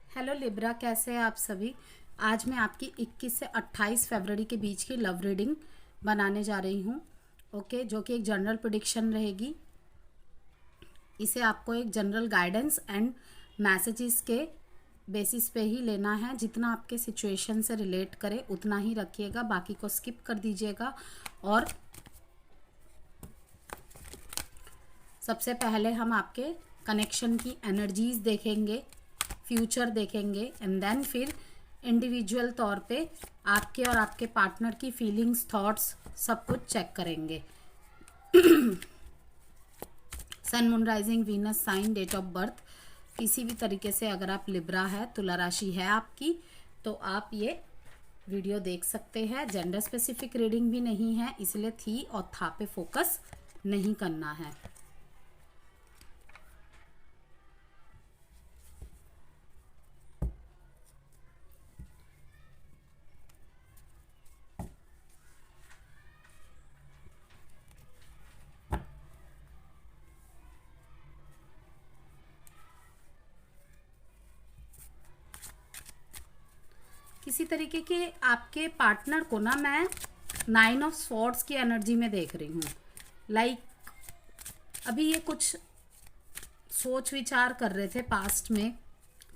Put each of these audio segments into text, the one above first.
Hello Libra, कैसे हैं आप सभी। आज मैं आपकी 21 से 28 फरवरी के बीच की लव रीडिंग बनाने जा रही हूँ। ओके, जो कि एक जनरल प्रेडिक्शन रहेगी। इसे आपको एक जनरल गाइडेंस एंड मैसेजेस के बेसिस पे ही लेना है। जितना आपके सिचुएशन से रिलेट करे उतना ही रखिएगा, बाकी को स्किप कर दीजिएगा। और सबसे पहले हम आपके कनेक्शन की एनर्जीज देखेंगे, फ्यूचर देखेंगे एंड देन फिर इंडिविजुअल तौर पे आपके और आपके पार्टनर की फीलिंग्स, थॉट्स सब कुछ चेक करेंगे। Sun, moon, rising, Venus, sign, date of birth, किसी भी तरीके से अगर आप लिब्रा है, तुला राशि है आपकी, तो आप ये वीडियो देख सकते हैं। जेंडर स्पेसिफिक रीडिंग भी नहीं है, इसलिए थी और था पे फोकस नहीं करना है। किसी तरीके के आपके पार्टनर को ना मैं 9 ऑफ स्वॉर्ड्स की एनर्जी में देख रही हूँ। लाइक अभी ये कुछ सोच विचार कर रहे थे पास्ट में,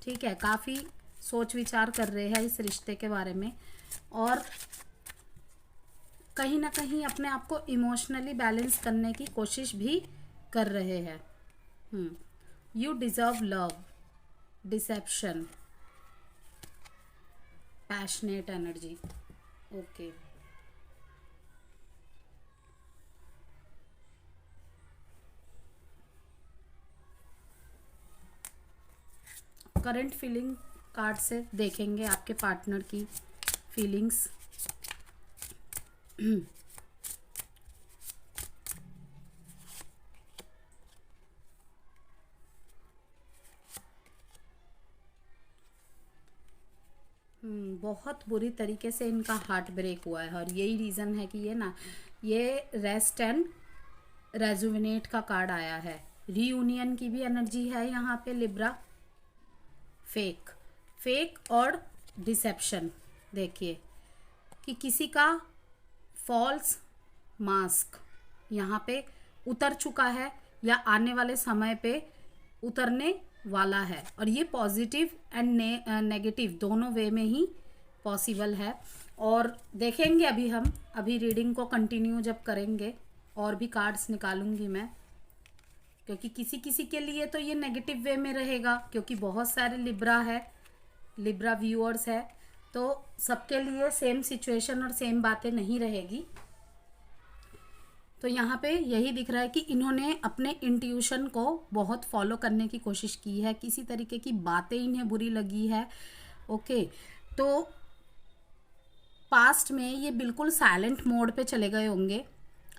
ठीक है, काफ़ी सोच विचार कर रहे हैं इस रिश्ते के बारे में, और कहीं ना कहीं अपने आप को इमोशनली बैलेंस करने की कोशिश भी कर रहे हैं। You deserve love, deception, passionate energy. Okay, current feeling card से देखेंगे आपके पार्टनर की फीलिंग्स। बहुत बुरी तरीके से इनका हार्ट ब्रेक हुआ है, और यही रीज़न है कि ये रेस्ट एंड रेजुविनेट का कार्ड आया है। रीयूनियन की भी एनर्जी है यहाँ पे लिब्रा। फेक और डिसेप्शन, देखिए कि किसी का फॉल्स मास्क यहाँ पे उतर चुका है या आने वाले समय पे उतरने वाला है, और ये पॉजिटिव एंड नेगेटिव दोनों वे में ही पॉसिबल है। और देखेंगे अभी रीडिंग को कंटिन्यू जब करेंगे और भी कार्ड्स निकालूंगी मैं, क्योंकि किसी किसी के लिए तो ये नेगेटिव वे में रहेगा, क्योंकि बहुत सारे लिब्रा व्यूअर्स है, तो सबके लिए सेम सिचुएशन और सेम बातें नहीं रहेगी। तो यहाँ पे यही दिख रहा है कि इन्होंने अपने इंट्यूशन को बहुत फॉलो करने की कोशिश की है। किसी तरीके की बातें इन्हें बुरी लगी है। ओके, तो पास्ट में ये बिल्कुल साइलेंट मोड पे चले गए होंगे,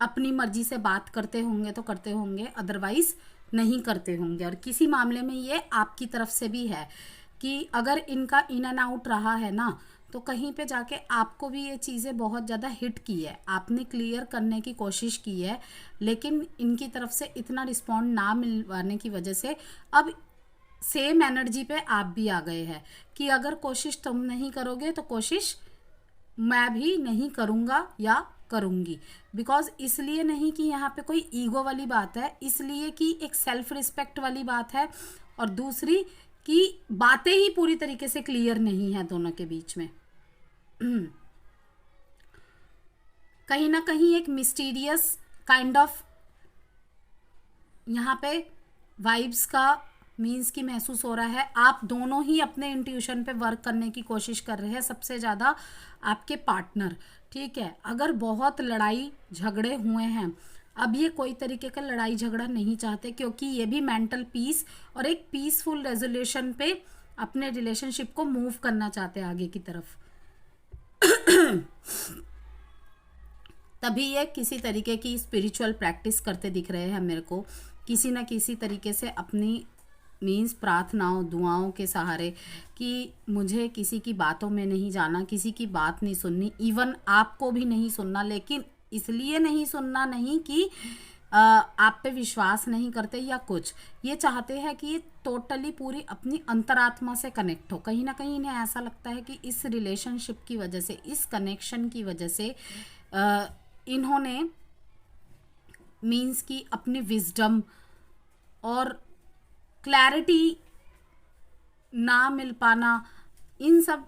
अपनी मर्जी से बात करते होंगे तो करते होंगे, अदरवाइज नहीं करते होंगे। और किसी मामले में ये आपकी तरफ से भी है कि अगर इनका इन एंड आउट रहा है ना, तो कहीं पे जाके आपको भी ये चीज़ें बहुत ज़्यादा हिट की है, आपने क्लियर करने की कोशिश की है, लेकिन इनकी तरफ से इतना रिस्पॉन्ड ना मिलवाने की वजह से अब सेम एनर्जी पे आप भी आ गए हैं कि अगर कोशिश तुम नहीं करोगे तो कोशिश मैं भी नहीं करूँगा या करूँगी। बिकॉज इसलिए नहीं कि यहाँ पे कोई ईगो वाली बात है, इसलिए कि एक सेल्फ रिस्पेक्ट वाली बात है, और दूसरी कि बातें ही पूरी तरीके से क्लियर नहीं है दोनों के बीच में। कहीं ना कहीं एक मिस्टीरियस काइंड ऑफ यहाँ पे वाइब्स का मीन्स की महसूस हो रहा है। आप दोनों ही अपने इंट्यूशन पे वर्क करने की कोशिश कर रहे हैं, सबसे ज़्यादा आपके पार्टनर, ठीक है। अगर बहुत लड़ाई झगड़े हुए हैं, अब ये कोई तरीके का लड़ाई झगड़ा नहीं चाहते, क्योंकि ये भी मेंटल पीस और एक पीसफुल रेजोल्यूशन पे अपने रिलेशनशिप को मूव करना चाहते हैं आगे की तरफ। तभी ये किसी तरीके की स्पिरिचुअल प्रैक्टिस करते दिख रहे हैं मेरे को, किसी ना किसी तरीके से अपनी मीन्स प्रार्थनाओं, दुआओं के सहारे, कि मुझे किसी की बातों में नहीं जाना, किसी की बात नहीं सुननी, इवन आपको भी नहीं सुनना। लेकिन इसलिए नहीं सुनना नहीं कि आप पे विश्वास नहीं करते या कुछ, ये चाहते हैं कि ये टोटली पूरी अपनी अंतरात्मा से कनेक्ट हो। कहीं ना कहीं इन्हें ऐसा लगता है कि इस रिलेशनशिप की वजह से, इस कनेक्शन की वजह से इन्होंने मीन्स की अपनी विजडम और क्लैरिटी ना मिल पाना, इन सब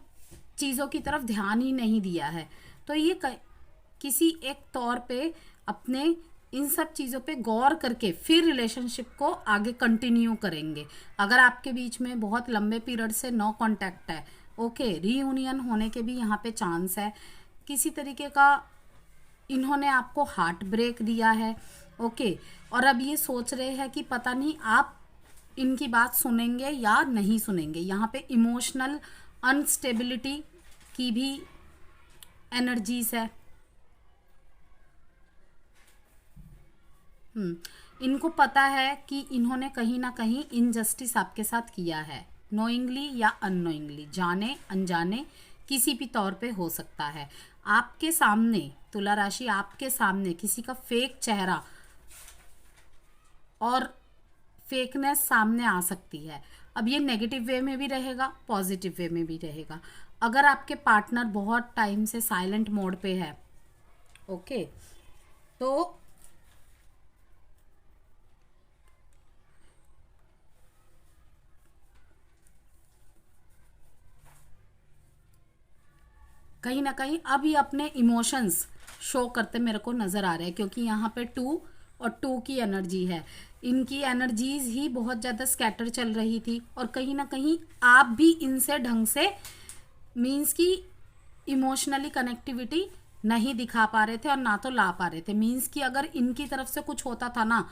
चीज़ों की तरफ ध्यान ही नहीं दिया है। तो ये किसी एक तौर पे अपने इन सब चीज़ों पे गौर करके फिर रिलेशनशिप को आगे कंटिन्यू करेंगे। अगर आपके बीच में बहुत लंबे पीरियड से नो कांटेक्ट है, ओके, रीयूनियन होने के भी यहाँ पे चांस है। किसी तरीके का इन्होंने आपको हार्ट ब्रेक दिया है, ओके, और अब ये सोच रहे हैं कि पता नहीं आप इनकी बात सुनेंगे या नहीं सुनेंगे। यहाँ पे इमोशनल अनस्टेबिलिटी की भी एनर्जीज है। इनको पता है कि इन्होंने कहीं ना कहीं इनजस्टिस आपके साथ किया है, नोइंगली या अननोइंगली, जाने अनजाने किसी भी तौर पे हो सकता है। आपके सामने तुला राशि, आपके सामने किसी का फेक चेहरा और फेकनेस सामने आ सकती है। अब ये नेगेटिव वे में भी रहेगा, पॉजिटिव वे में भी रहेगा। अगर आपके पार्टनर बहुत टाइम से साइलेंट मोड पे है, ओके, तो कहीं ना कहीं अब ये अपने इमोशंस शो करते मेरे को नज़र आ रहे हैं, क्योंकि यहाँ पे 2 और 2 की एनर्जी है। इनकी एनर्जीज ही बहुत ज़्यादा स्कैटर चल रही थी और कहीं ना कहीं आप भी इनसे ढंग से मीन्स की इमोशनली कनेक्टिविटी नहीं दिखा पा रहे थे और ना तो ला पा रहे थे। मीन्स कि अगर इनकी तरफ से कुछ होता था ना,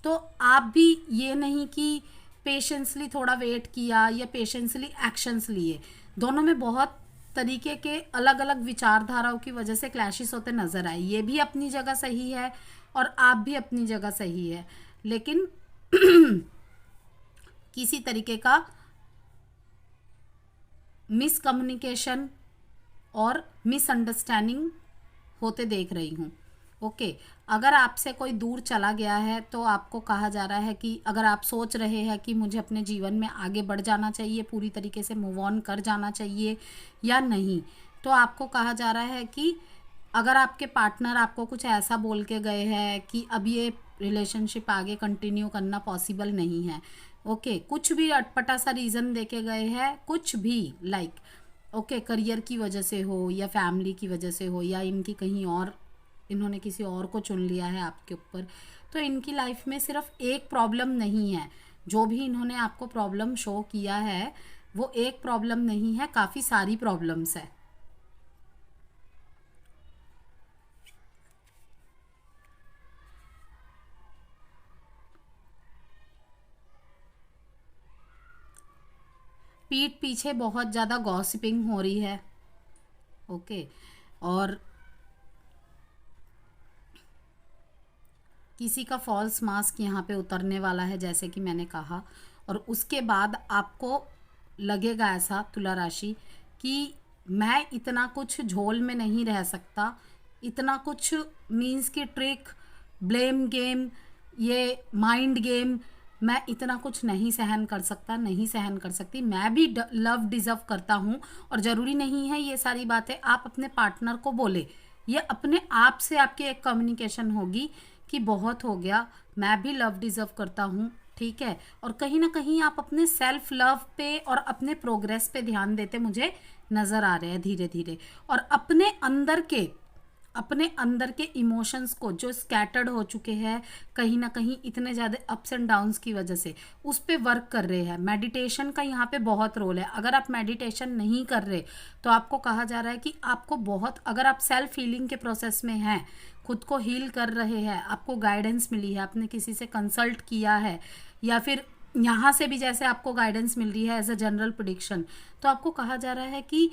तो आप भी ये नहीं कि पेशेंसली थोड़ा वेट किया या पेशेंसली एक्शंस लिए। दोनों में बहुत तरीके के अलग अलग विचारधाराओं की वजह से क्लैशेस होते नजर आए। ये भी अपनी जगह सही है और आप भी अपनी जगह सही है, लेकिन किसी तरीके का मिसकम्युनिकेशन और मिसअंडरस्टैंडिंग होते देख रही हूँ। ओके, अगर आपसे कोई दूर चला गया है तो आपको कहा जा रहा है कि अगर आप सोच रहे हैं कि मुझे अपने जीवन में आगे बढ़ जाना चाहिए, पूरी तरीके से मूव ऑन कर जाना चाहिए या नहीं, तो आपको कहा जा रहा है कि अगर आपके पार्टनर आपको कुछ ऐसा बोल के गए हैं कि अब ये रिलेशनशिप आगे कंटिन्यू करना पॉसिबल नहीं है, ओके, कुछ भी अटपटा सा रीज़न दे के गए हैं, कुछ भी लाइक ओके, करियर की वजह से हो या फैमिली की वजह से हो या इनकी कहीं और इन्होंने किसी और को चुन लिया है आपके ऊपर, तो इनकी लाइफ में सिर्फ एक प्रॉब्लम नहीं है। जो भी इन्होंने आपको प्रॉब्लम शो किया है वो एक प्रॉब्लम नहीं है, काफ़ी सारी प्रॉब्लम्स है। पीठ पीछे बहुत ज़्यादा गॉसिपिंग हो रही है, ओके, और किसी का फॉल्स मास्क यहाँ पे उतरने वाला है जैसे कि मैंने कहा, और उसके बाद आपको लगेगा ऐसा तुला राशि कि मैं इतना कुछ झोल में नहीं रह सकता, इतना कुछ मीन्स की ट्रिक, ब्लेम गेम, ये माइंड गेम, मैं इतना कुछ नहीं सहन कर सकता, नहीं सहन कर सकती। मैं भी लव डिज़र्व करता हूँ और ज़रूरी नहीं है ये सारी बातें आप अपने पार्टनर को बोले, ये अपने आप से आपकी एक कम्युनिकेशन होगी कि बहुत हो गया, मैं भी लव डिज़र्व करता हूँ, ठीक है। और कहीं ना कहीं आप अपने सेल्फ लव पे और अपने प्रोग्रेस पे ध्यान देते मुझे नज़र आ रहे हैं धीरे धीरे, और अपने अंदर के इमोशंस को जो स्कैटर्ड हो चुके हैं कहीं ना कहीं इतने ज़्यादा अप्स एंड डाउन्स की वजह से, उस पे वर्क कर रहे हैं। मेडिटेशन का यहाँ पे बहुत रोल है। अगर आप मेडिटेशन नहीं कर रहे तो आपको कहा जा रहा है कि आपको बहुत, अगर आप सेल्फ हीलिंग के प्रोसेस में हैं, खुद को हील कर रहे हैं, आपको गाइडेंस मिली है, आपने किसी से कंसल्ट किया है, या फिर यहाँ से भी जैसे आपको गाइडेंस मिल रही है एज अ जनरल प्रेडिक्शन, तो आपको कहा जा रहा है कि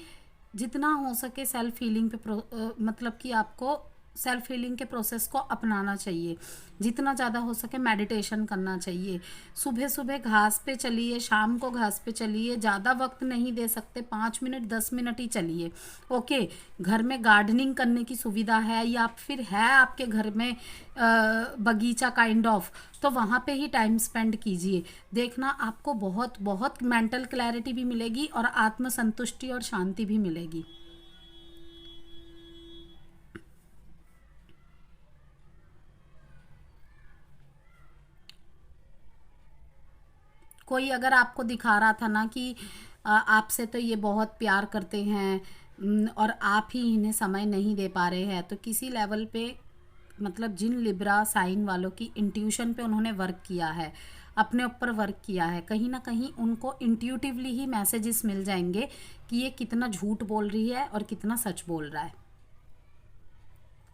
जितना हो सके सेल्फ हीलिंग पे मतलब कि आपको सेल्फ हीलिंग के प्रोसेस को अपनाना चाहिए। जितना ज़्यादा हो सके मेडिटेशन करना चाहिए। सुबह सुबह घास पे चलिए, शाम को घास पे चलिए। ज़्यादा वक्त नहीं दे सकते, 5 मिनट 10 मिनट ही चलिए। ओके। घर में गार्डनिंग करने की सुविधा है या फिर है आपके घर में बगीचा काइंड ऑफ, तो वहाँ पे ही टाइम स्पेंड कीजिए। देखना आपको बहुत बहुत मेंटल क्लैरिटी भी मिलेगी और आत्मसंतुष्टि और शांति भी मिलेगी। कोई अगर आपको दिखा रहा था ना कि आपसे तो ये बहुत प्यार करते हैं और आप ही इन्हें समय नहीं दे पा रहे हैं, तो किसी लेवल पे मतलब जिन लिब्रा साइन वालों की इंट्यूशन पे उन्होंने वर्क किया है, अपने ऊपर वर्क किया है, कहीं ना कहीं उनको इंट्यूटिवली ही मैसेजेस मिल जाएंगे कि ये कितना झूठ बोल रही है और कितना सच बोल रहा है।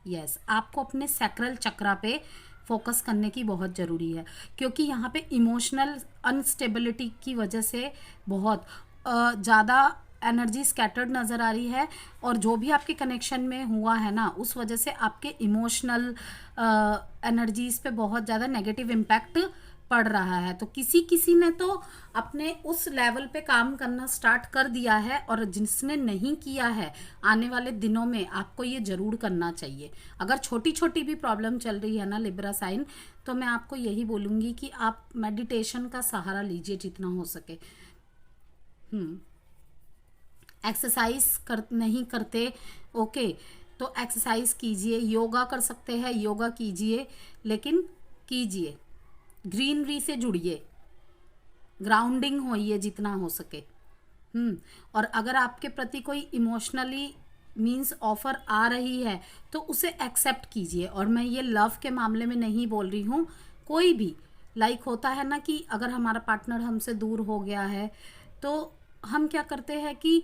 यस, आपको अपने सैक्रल चक्रा पे फोकस करने की बहुत ज़रूरी है, क्योंकि यहाँ पे इमोशनल अनस्टेबिलिटी की वजह से बहुत ज़्यादा एनर्जी स्कैटर्ड नज़र आ रही है, और जो भी आपके कनेक्शन में हुआ है ना, उस वजह से आपके इमोशनल एनर्जीज पे बहुत ज़्यादा नेगेटिव इम्पैक्ट पड़ रहा है। तो किसी किसी ने तो अपने उस लेवल पे काम करना स्टार्ट कर दिया है, और जिसने नहीं किया है आने वाले दिनों में आपको ये ज़रूर करना चाहिए। अगर छोटी छोटी भी प्रॉब्लम चल रही है ना लिब्रा साइन, तो मैं आपको यही बोलूँगी कि आप मेडिटेशन का सहारा लीजिए जितना हो सके। एक्सरसाइज नहीं करते, ओके, तो एक्सरसाइज कीजिए। योगा कर सकते हैं, योगा कीजिए, लेकिन कीजिए। ग्रीनरी से जुड़िए, ग्राउंडिंग होइए जितना हो सके। और अगर आपके प्रति कोई इमोशनली मीन्स ऑफर आ रही है तो उसे एक्सेप्ट कीजिए। और मैं ये लव के मामले में नहीं बोल रही हूँ, कोई भी लाइक होता है ना कि अगर हमारा पार्टनर हमसे दूर हो गया है तो हम क्या करते हैं कि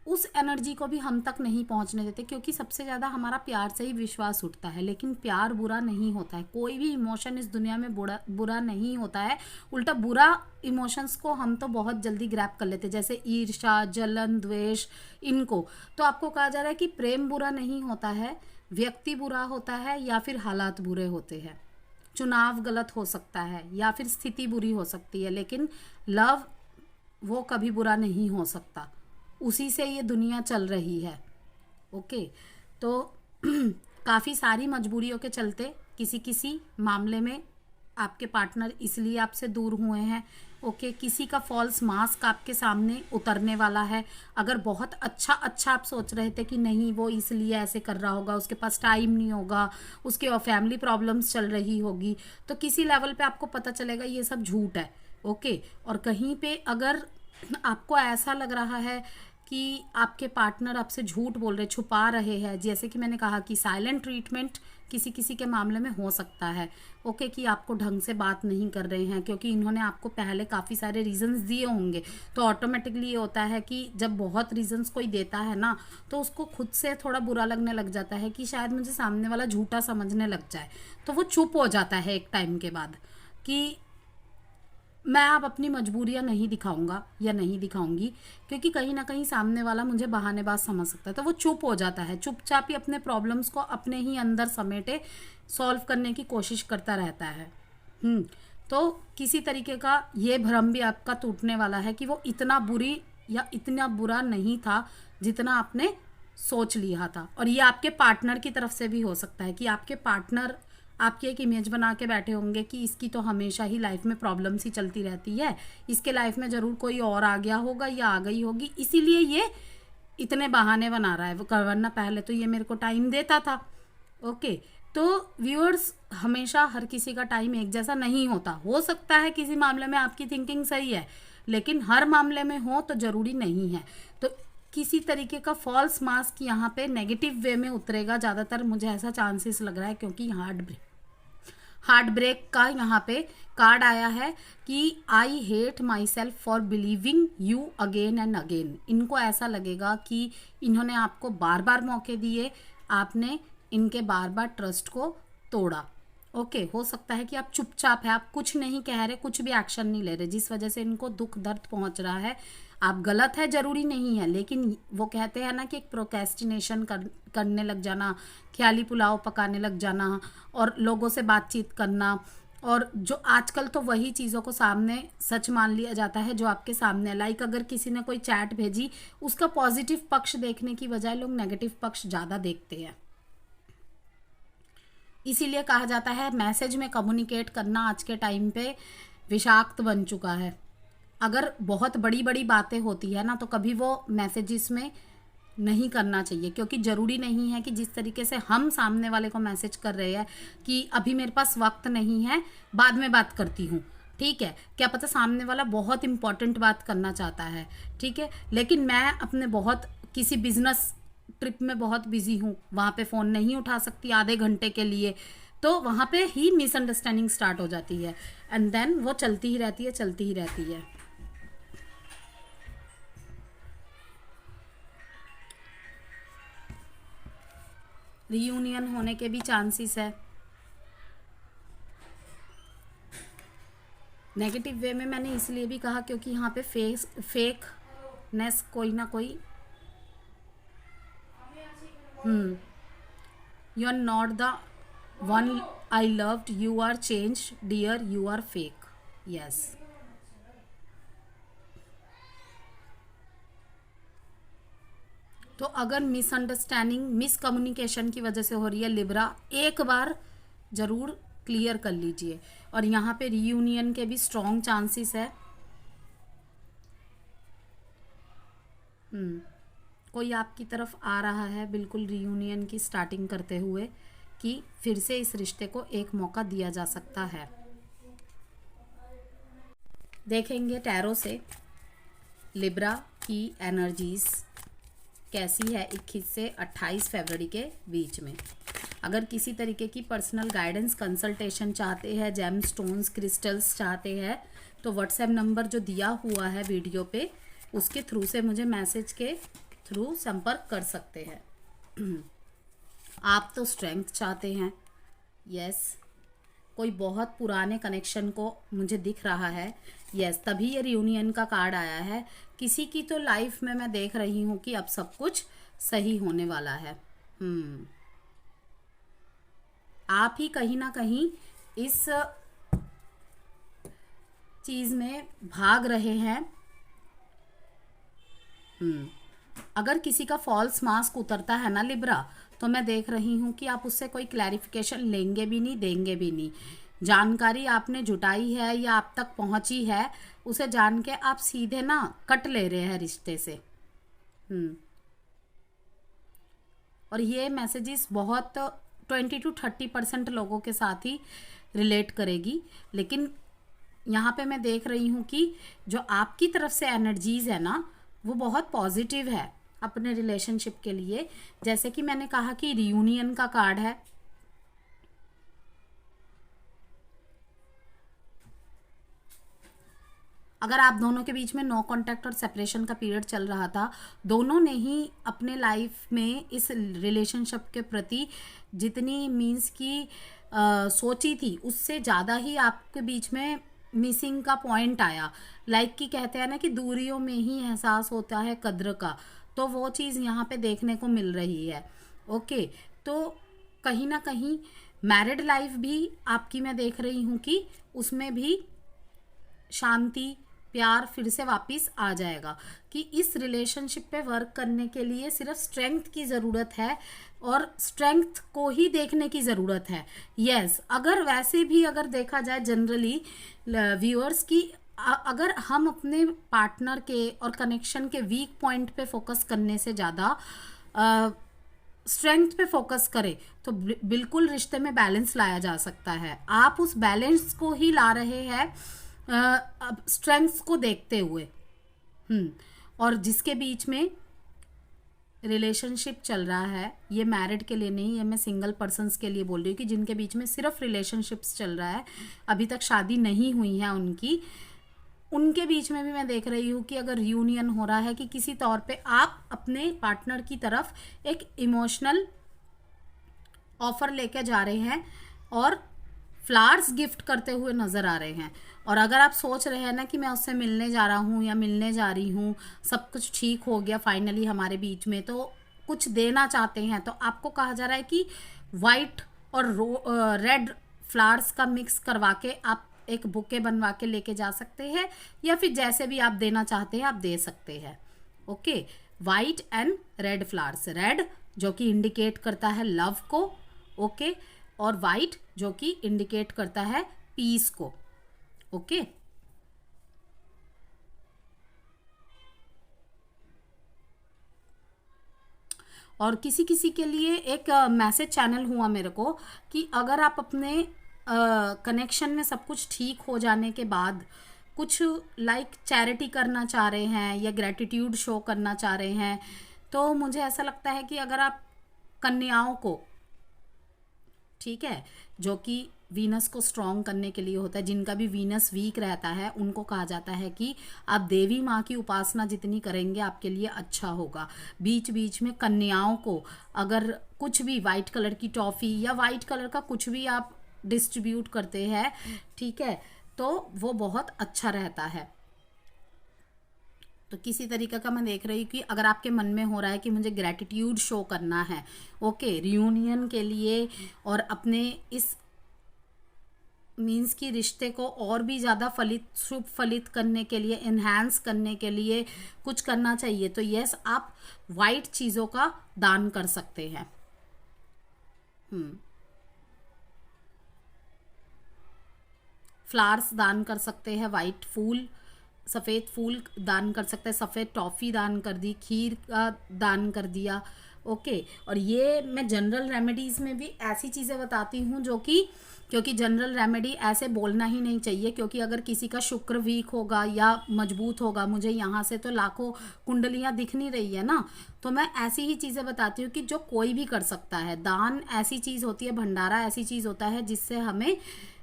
उस एनर्जी को भी हम तक नहीं पहुंचने देते, क्योंकि सबसे ज़्यादा हमारा प्यार से ही विश्वास उठता है। लेकिन प्यार बुरा नहीं होता है, कोई भी इमोशन इस दुनिया में बुरा नहीं होता है। उल्टा बुरा इमोशंस को हम तो बहुत जल्दी ग्रैब कर लेते हैं, जैसे ईर्ष्या, जलन, द्वेष, इनको। तो आपको कहा जा रहा है कि प्रेम बुरा नहीं होता है, व्यक्ति बुरा होता है या फिर हालात बुरे होते हैं, चुनाव गलत हो सकता है या फिर स्थिति बुरी हो सकती है, लेकिन लव वो कभी बुरा नहीं हो सकता। उसी से ये दुनिया चल रही है। ओके, तो काफ़ी सारी मजबूरियों के चलते किसी किसी मामले में आपके पार्टनर इसलिए आपसे दूर हुए हैं। ओके, किसी का फॉल्स मास्क आपके सामने उतरने वाला है। अगर बहुत अच्छा आप सोच रहे थे कि नहीं वो इसलिए ऐसे कर रहा होगा, उसके पास टाइम नहीं होगा, उसके और फैमिली प्रॉब्लम्स चल रही होगी, तो किसी लेवल पे आपको पता चलेगा ये सब झूठ है। ओके, और कहीं पे अगर आपको ऐसा लग रहा है कि आपके पार्टनर आपसे झूठ बोल रहे, छुपा रहे हैं, जैसे कि मैंने कहा कि साइलेंट ट्रीटमेंट किसी किसी के मामले में हो सकता है। ओके, कि आपको ढंग से बात नहीं कर रहे हैं क्योंकि इन्होंने आपको पहले काफ़ी सारे रीजंस दिए होंगे। तो ऑटोमेटिकली ये होता है कि जब बहुत रीजंस कोई देता है ना, तो उसको खुद से थोड़ा बुरा लगने लग जाता है कि शायद मुझे सामने वाला झूठा समझने लग जाए, तो वो चुप हो जाता है एक टाइम के बाद कि मैं अब अपनी मजबूरियां नहीं दिखाऊंगा या नहीं दिखाऊंगी, क्योंकि कहीं ना कहीं सामने वाला मुझे बहानेबाज समझ सकता है। तो वो चुप हो जाता है, चुपचाप ही अपने प्रॉब्लम्स को अपने ही अंदर समेटे सॉल्व करने की कोशिश करता रहता है। तो किसी तरीके का ये भ्रम भी आपका टूटने वाला है कि वो इतना बुरी या इतना बुरा नहीं था जितना आपने सोच लिया था। और ये आपके पार्टनर की तरफ से भी हो सकता है कि आपके पार्टनर आपकी एक इमेज बना के बैठे होंगे कि इसकी तो हमेशा ही लाइफ में प्रॉब्लम्स ही चलती रहती है, इसके लाइफ में ज़रूर कोई और आ गया होगा या आ गई होगी, इसीलिए ये इतने बहाने बना रहा है, वरना पहले तो ये मेरे को टाइम देता था। ओके, तो व्यूअर्स, हमेशा हर किसी का टाइम एक जैसा नहीं होता। हो सकता है किसी मामले में आपकी थिंकिंग सही है, लेकिन हर मामले में हो तो ज़रूरी नहीं है। तो किसी तरीके का फॉल्स मास्क यहाँ पे नेगेटिव वे में उतरेगा ज़्यादातर, मुझे ऐसा चांसेस लग रहा है, क्योंकि हार्ट ब्रेक का यहाँ पे कार्ड आया है कि I hate my self for believing you again and again. इनको ऐसा लगेगा कि इन्होंने आपको बार बार मौके दिए, आपने इनके बार बार ट्रस्ट को तोड़ा। ओके, हो सकता है कि आप चुपचाप है, आप कुछ नहीं कह रहे, कुछ भी एक्शन नहीं ले रहे, जिस वजह से इनको दुख दर्द पहुंच रहा है। आप गलत है जरूरी नहीं है, लेकिन वो कहते हैं ना कि एक प्रोक्रेस्टिनेशन करने लग जाना, ख्याली पुलाव पकाने लग जाना और लोगों से बातचीत करना, और जो आजकल तो वही चीज़ों को सामने सच मान लिया जाता है जो आपके सामने है। लाइक अगर किसी ने कोई चैट भेजी, उसका पॉजिटिव पक्ष देखने की बजाय लोग नेगेटिव पक्ष ज़्यादा देखते हैं। इसीलिए कहा जाता है मैसेज में कम्युनिकेट करना आज के टाइम पे विषाक्त बन चुका है। अगर बहुत बड़ी बड़ी बातें होती है ना, तो कभी वो मैसेजेस में नहीं करना चाहिए, क्योंकि ज़रूरी नहीं है कि जिस तरीके से हम सामने वाले को मैसेज कर रहे हैं कि अभी मेरे पास वक्त नहीं है, बाद में बात करती हूँ, ठीक है, क्या पता सामने वाला बहुत इंपॉर्टेंट बात करना चाहता है, ठीक है, लेकिन मैं अपने बहुत किसी बिजनेस ट्रिप में बहुत बिजी हूँ, वहाँ पे फ़ोन नहीं उठा सकती आधे घंटे के लिए, तो वहाँ पे ही मिसअंडरस्टैंडिंग स्टार्ट हो जाती है, एंड देन वो चलती ही रहती है, चलती ही रहती है। रियूनियन होने के भी चांसेस है। नेगेटिव वे में मैंने इसलिए भी कहा क्योंकि यहाँ पे फेकनेस कोई ना कोई। You are not the one I loved, you are change dear, you are fake. Yes, तो अगर मिसअंडरस्टैंडिंग मिसकम्युनिकेशन की वजह से हो रही है लिब्रा, एक बार ज़रूर क्लियर कर लीजिए। और यहाँ पे रीयूनियन के भी स्ट्रॉन्ग चांसेस है। कोई आपकी तरफ आ रहा है बिल्कुल रीयूनियन की स्टार्टिंग करते हुए कि फिर से इस रिश्ते को एक मौका दिया जा सकता है। देखेंगे टैरो से लिब्रा की एनर्जीज कैसी है 21 से 28 फरवरी के बीच में। अगर किसी तरीके की पर्सनल गाइडेंस कंसल्टेशन चाहते हैं, जेम स्टोन्स क्रिस्टल्स चाहते हैं, तो व्हाट्सएप नंबर जो दिया हुआ है वीडियो पे, उसके थ्रू से मुझे मैसेज के थ्रू संपर्क कर सकते हैं। आप तो स्ट्रेंथ चाहते हैं, यस, कोई बहुत पुराने कनेक्शन को मुझे दिख रहा है, यस, तभी ये रियूनियन का कार्ड आया है। किसी की तो लाइफ में मैं देख रही हूँ कि अब सब कुछ सही होने वाला है। आप ही कहीं ना कहीं इस चीज में भाग रहे हैं। अगर किसी का फॉल्स मास्क उतरता है ना लिब्रा, तो मैं देख रही हूँ कि आप उससे कोई क्लैरिफिकेशन लेंगे भी नहीं, देंगे भी नहीं। जानकारी आपने जुटाई है या आप तक पहुंची है, उसे जान के आप सीधे ना कट ले रहे हैं रिश्ते से। और ये मैसेजेस बहुत 20 to 30% लोगों के साथ ही रिलेट करेगी, लेकिन यहाँ पे मैं देख रही हूँ कि जो आपकी तरफ से एनर्जीज है ना, वो बहुत पॉजिटिव है अपने रिलेशनशिप के लिए। जैसे कि मैंने कहा कि रियूनियन का कार्ड है, अगर आप दोनों के बीच में नो कांटेक्ट और सेपरेशन का पीरियड चल रहा था, दोनों ने ही अपने लाइफ में इस रिलेशनशिप के प्रति जितनी मीन्स की सोची थी, उससे ज़्यादा ही आपके बीच में मिसिंग का पॉइंट आया। लाइक कि कहते हैं ना कि दूरियों में ही एहसास होता है कद्र का, तो वो चीज़ यहाँ पे देखने को मिल रही है। ओके, तो कहीं ना कहीं मैरिड लाइफ भी आपकी मैं देख रही हूँ कि उसमें भी शांति प्यार फिर से वापस आ जाएगा। कि इस रिलेशनशिप पे वर्क करने के लिए सिर्फ स्ट्रेंथ की ज़रूरत है और स्ट्रेंथ को ही देखने की ज़रूरत है। यस, अगर वैसे भी अगर देखा जाए जनरली व्यूअर्स की, अगर हम अपने पार्टनर के और कनेक्शन के वीक पॉइंट पे फोकस करने से ज़्यादा स्ट्रेंथ पे फोकस करें, तो बिल्कुल रिश्ते में बैलेंस लाया जा सकता है। आप उस बैलेंस को ही ला रहे हैं स्ट्रेंथ्स को देखते हुए। और जिसके बीच में रिलेशनशिप चल रहा है, ये मैरिड के लिए नहीं, ये मैं सिंगल पर्सन्स के लिए बोल रही हूँ कि जिनके बीच में सिर्फ रिलेशनशिप्स चल रहा है, अभी तक शादी नहीं हुई है उनकी, उनके बीच में भी मैं देख रही हूँ कि अगर रियूनियन हो रहा है कि किसी तौर पे आप अपने पार्टनर की तरफ एक इमोशनल ऑफर लेके जा रहे हैं और फ्लावर्स गिफ्ट करते हुए नज़र आ रहे हैं। और अगर आप सोच रहे हैं ना कि मैं उससे मिलने जा रहा हूँ या मिलने जा रही हूँ, सब कुछ ठीक हो गया फाइनली हमारे बीच में, तो कुछ देना चाहते हैं, तो आपको कहा जा रहा है कि वाइट और रेड फ्लावर्स का मिक्स करवा के आप एक बुके बनवा के लेके जा सकते हैं, या फिर जैसे भी आप देना चाहते हैं आप दे सकते हैं। Okay, white and red flowers, red जो कि इंडिकेट करता है लव को, ओके, और वाइट जो कि इंडिकेट करता है पीस को। ओके, और किसी किसी के लिए एक मैसेज चैनल हुआ मेरे को कि अगर आप अपने कनेक्शन में सब कुछ ठीक हो जाने के बाद कुछ लाइक चैरिटी करना चाह रहे हैं या ग्रेटिट्यूड शो करना चाह रहे हैं, तो मुझे ऐसा लगता है कि अगर आप कन्याओं को, ठीक है, जो कि वीनस को स्ट्रॉन्ग करने के लिए होता है, जिनका भी वीनस वीक रहता है, उनको कहा जाता है कि आप देवी माँ की उपासना जितनी करेंगे आपके लिए अच्छा होगा। बीच बीच में कन्याओं को अगर कुछ भी वाइट कलर की टॉफ़ी या वाइट कलर का कुछ भी आप डिस्ट्रीब्यूट करते हैं, ठीक है, तो वो बहुत अच्छा रहता है। तो किसी तरीके का मैं देख रही हूँ कि अगर आपके मन में हो रहा है कि मुझे ग्रेटिट्यूड शो करना है, ओके, रियूनियन के लिए, और अपने इस मीन्स की रिश्ते को और भी ज़्यादा फलित, शुभ फलित करने के लिए, इन्हांस करने के लिए कुछ करना चाहिए, तो यस, आप वाइट चीज़ों का दान कर सकते हैं। फ्लावर्स दान कर सकते हैं, वाइट फूल, सफ़ेद फूल दान कर सकते हैं, सफ़ेद टॉफ़ी दान कर दी, खीर का दान कर दिया। ओके, और ये मैं जनरल रेमेडीज़ में भी ऐसी चीज़ें बताती हूँ जो कि, क्योंकि जनरल रेमेडी ऐसे बोलना ही नहीं चाहिए, क्योंकि अगर किसी का शुक्र वीक होगा या मजबूत होगा, मुझे यहाँ से तो लाखों कुंडलियाँ दिख नहीं रही है ना, तो मैं ऐसी ही चीज़ें बताती हूँ कि जो कोई भी कर सकता है। दान ऐसी चीज़ होती है, भंडारा ऐसी चीज़ होता है जिससे हमें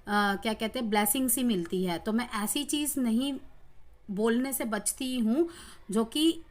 क्या कहते हैं, ब्लेसिंग्स ही मिलती है। तो मैं ऐसी चीज़ नहीं बोलने से बचती हूँ जो कि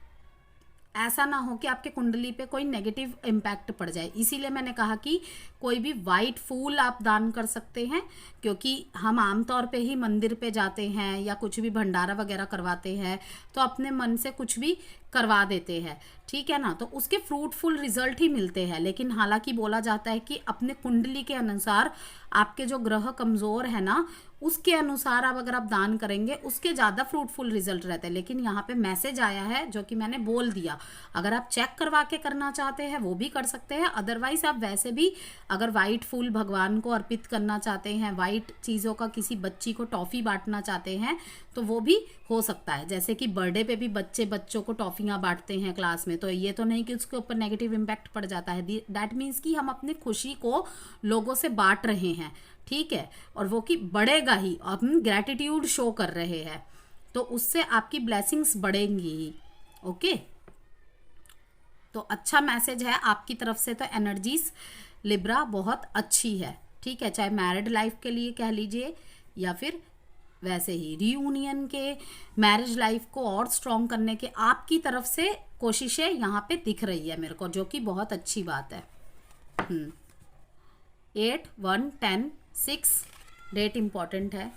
ऐसा ना हो कि आपके कुंडली पे कोई नेगेटिव इम्पैक्ट पड़ जाए। इसीलिए मैंने कहा कि कोई भी वाइट फूल आप दान कर सकते हैं, क्योंकि हम आमतौर पे ही मंदिर पे जाते हैं या कुछ भी भंडारा वगैरह करवाते हैं तो अपने मन से कुछ भी करवा देते हैं, ठीक है ना, तो उसके फ्रूटफुल रिजल्ट ही मिलते हैं। लेकिन हालांकि बोला जाता है कि अपने कुंडली के अनुसार, आपके जो ग्रह कमज़ोर है ना, उसके अनुसार आप अगर आप दान करेंगे उसके ज़्यादा फ्रूटफुल रिजल्ट रहते हैं। लेकिन यहाँ पे मैसेज आया है जो कि मैंने बोल दिया, अगर आप चेक करवा के करना चाहते हैं वो भी कर सकते हैं, अदरवाइज आप वैसे भी अगर वाइट फूल भगवान को अर्पित करना चाहते हैं, वाइट चीज़ों का किसी बच्ची को टॉफ़ी बांटना चाहते हैं, तो वो भी हो सकता है। जैसे कि बर्थडे पे भी बच्चों को टॉफ़ियाँ बांटते हैं क्लास में, तो ये तो नहीं कि उसके ऊपर नेगेटिव इम्पैक्ट पड़ जाता है। दैट मीन्स कि हम अपनी खुशी को लोगों से बांट रहे हैं, ठीक है, और वो कि बढ़ेगा ही, हम ग्रैटिट्यूड शो कर रहे हैं, तो उससे आपकी ब्लेसिंग्स बढ़ेंगी ही। ओके, तो अच्छा मैसेज है आपकी तरफ से। तो एनर्जीज लिब्रा बहुत अच्छी है, ठीक है, चाहे मैरिड लाइफ के लिए कह लीजिए या फिर वैसे ही रीयूनियन के, मैरिज लाइफ को और स्ट्रॉन्ग करने के आपकी तरफ से कोशिशें यहाँ पे दिख रही है मेरे को, जो कि बहुत अच्छी बात है। 8, 1, 10, 6 डेट इम्पॉर्टेंट है।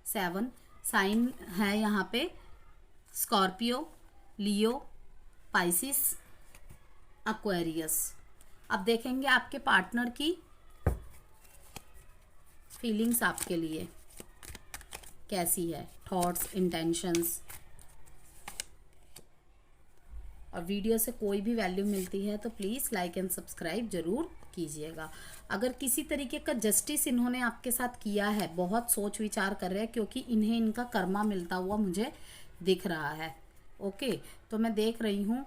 7 साइन है यहाँ पे, स्कॉर्पियो, लियो, पाइसिस, एक्वेरियस। अब देखेंगे आपके पार्टनर की फीलिंग्स आपके लिए कैसी है, थॉट्स, इंटेंशंस। और वीडियो से कोई भी वैल्यू मिलती है तो प्लीज़ लाइक एंड सब्सक्राइब ज़रूर कीजिएगा। अगर किसी तरीके का जस्टिस इन्होंने आपके साथ किया है, बहुत सोच विचार कर रहे हैं, क्योंकि इन्हें इनका कर्मा मिलता हुआ मुझे दिख रहा है। ओके, तो मैं देख रही हूँ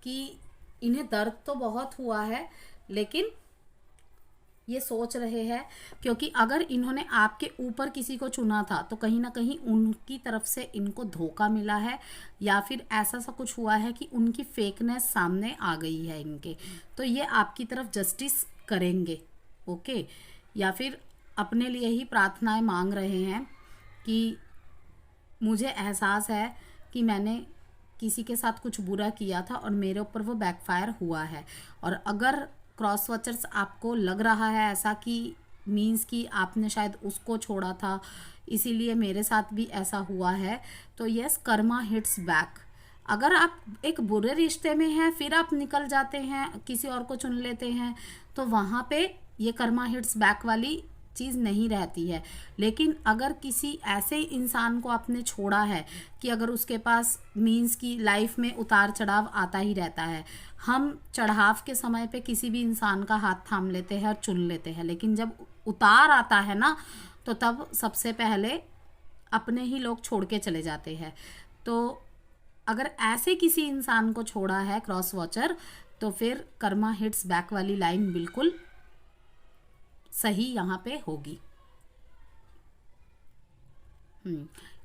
कि इन्हें दर्द तो बहुत हुआ है, लेकिन ये सोच रहे हैं, क्योंकि अगर इन्होंने आपके ऊपर किसी को चुना था तो कहीं ना कहीं उनकी तरफ से इनको धोखा मिला है, या फिर ऐसा सा कुछ हुआ है कि उनकी फेकनेस सामने आ गई है इनके, तो ये आपकी तरफ जस्टिस करेंगे। ओके, या फिर अपने लिए ही प्रार्थनाएं मांग रहे हैं कि मुझे एहसास है कि मैंने किसी के साथ कुछ बुरा किया था और मेरे ऊपर वो बैकफायर हुआ है, और अगर क्रॉस वॉचर्स आपको लग रहा है ऐसा कि मीन्स कि आपने शायद उसको छोड़ा था, इसीलिए मेरे साथ भी ऐसा हुआ है, तो यस, कर्मा हिट्स बैक। अगर आप एक बुरे रिश्ते में हैं फिर आप निकल जाते हैं, किसी और को चुन लेते हैं, तो वहाँ पे ये कर्मा हिट्स बैक वाली चीज़ नहीं रहती है। लेकिन अगर किसी ऐसे इंसान को आपने छोड़ा है कि अगर उसके पास मीन्स की लाइफ में उतार चढ़ाव आता ही रहता है, हम चढ़ाव के समय पे किसी भी इंसान का हाथ थाम लेते हैं और चुन लेते हैं, लेकिन जब उतार आता है ना, तो तब सबसे पहले अपने ही लोग छोड़ के चले जाते हैं। तो अगर ऐसे किसी इंसान को छोड़ा है क्रॉस वॉचर, तो फिर कर्मा हिट्स बैक वाली लाइन बिल्कुल सही यहाँ पे होगी।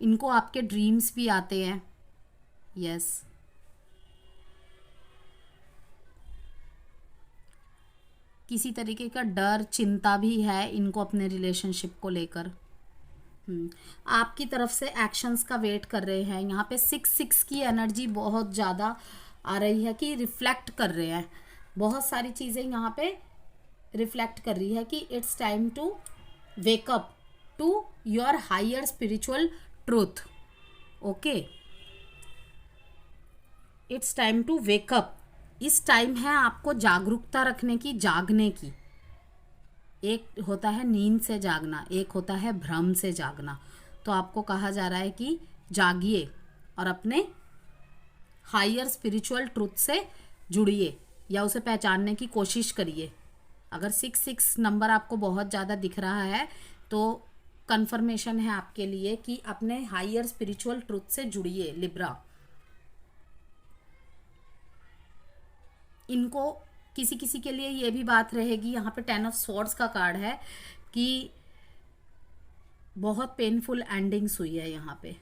इनको आपके ड्रीम्स भी आते हैं, यस। किसी तरीके का डर, चिंता भी है इनको अपने रिलेशनशिप को लेकर। आपकी तरफ से एक्शंस का वेट कर रहे हैं। यहाँ पे 6 की एनर्जी बहुत ज़्यादा आ रही है कि रिफ्लेक्ट कर रहे हैं, बहुत सारी चीज़ें यहाँ पे रिफ्लेक्ट कर रही है कि it's time to wake up to your higher spiritual truth. Okay, it's time to wake up. इस टाइम है आपको जागरूकता रखने की, जागने की। एक होता है नींद से जागना, एक होता है भ्रम से जागना। तो आपको कहा जा रहा है कि जागिए और अपने हायर स्पिरिचुअल ट्रूथ से जुड़िए या उसे पहचानने की कोशिश करिए। अगर 6 नंबर आपको बहुत ज़्यादा दिख रहा है तो कंफर्मेशन है आपके लिए कि अपने हायर स्पिरिचुअल ट्रूथ से जुड़िए लिब्रा। इनको किसी किसी के लिए ये भी बात रहेगी, यहाँ पे 10 ऑफ स्वॉर्ड्स का कार्ड है कि बहुत पेनफुल एंडिंग्स हुई है यहाँ पे,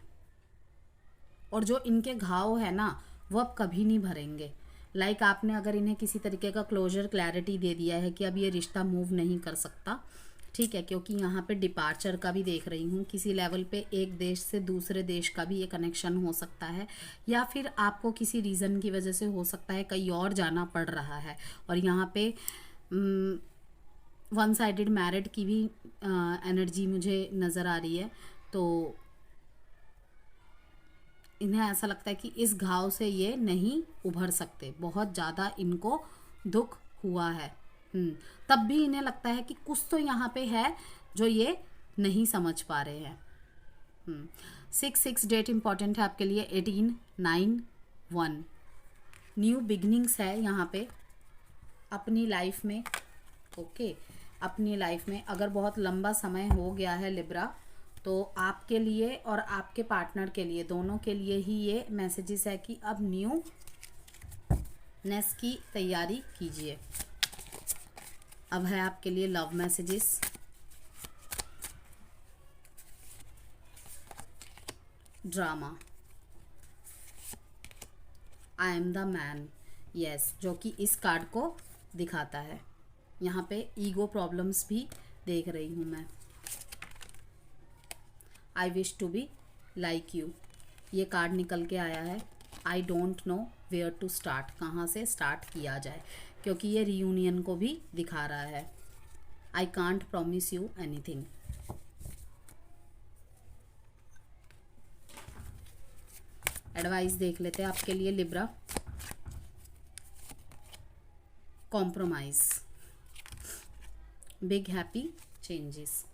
और जो इनके घाव है ना वो अब कभी नहीं भरेंगे। लाइक आपने अगर इन्हें किसी तरीके का क्लोजर, क्लैरिटी दे दिया है कि अब ये रिश्ता मूव नहीं कर सकता, ठीक है, क्योंकि यहाँ पे डिपार्चर का भी देख रही हूँ। किसी लेवल पे एक देश से दूसरे देश का भी ये कनेक्शन हो सकता है, या फिर आपको किसी रीज़न की वजह से हो सकता है कहीं और जाना पड़ रहा है। और यहाँ पे वन साइडेड मैरिड की भी एनर्जी मुझे नज़र आ रही है। तो इन्हें ऐसा लगता है कि इस घाव से ये नहीं उभर सकते, बहुत ज़्यादा इनको दुख हुआ है। तब भी इन्हें लगता है कि कुछ तो यहाँ पे है जो ये नहीं समझ पा रहे हैं। 6 डेट इंपॉर्टेंट है आपके लिए। 18, 9, 1 न्यू बिगनिंग्स है यहाँ पे अपनी लाइफ में। ओके, अपनी लाइफ में अगर बहुत लंबा समय हो गया है लिब्रा, तो आपके लिए और आपके पार्टनर के लिए, दोनों के लिए ही ये मैसेजेस है कि अब न्यू नेस की तैयारी कीजिए। अब है आपके लिए love messages. Drama, I am the man, yes, जो कि इस कार्ड को दिखाता है। यहाँ पे ईगो प्रॉब्लम्स भी देख रही हूँ मैं। I wish to be like you, ये कार्ड निकल के आया है। I don't know where to start, कहाँ से स्टार्ट किया जाए, क्योंकि ये रियूनियन को भी दिखा रहा है। I can't promise you anything. Advice देख लेते हैं आपके लिए Libra. Compromise, big happy changes.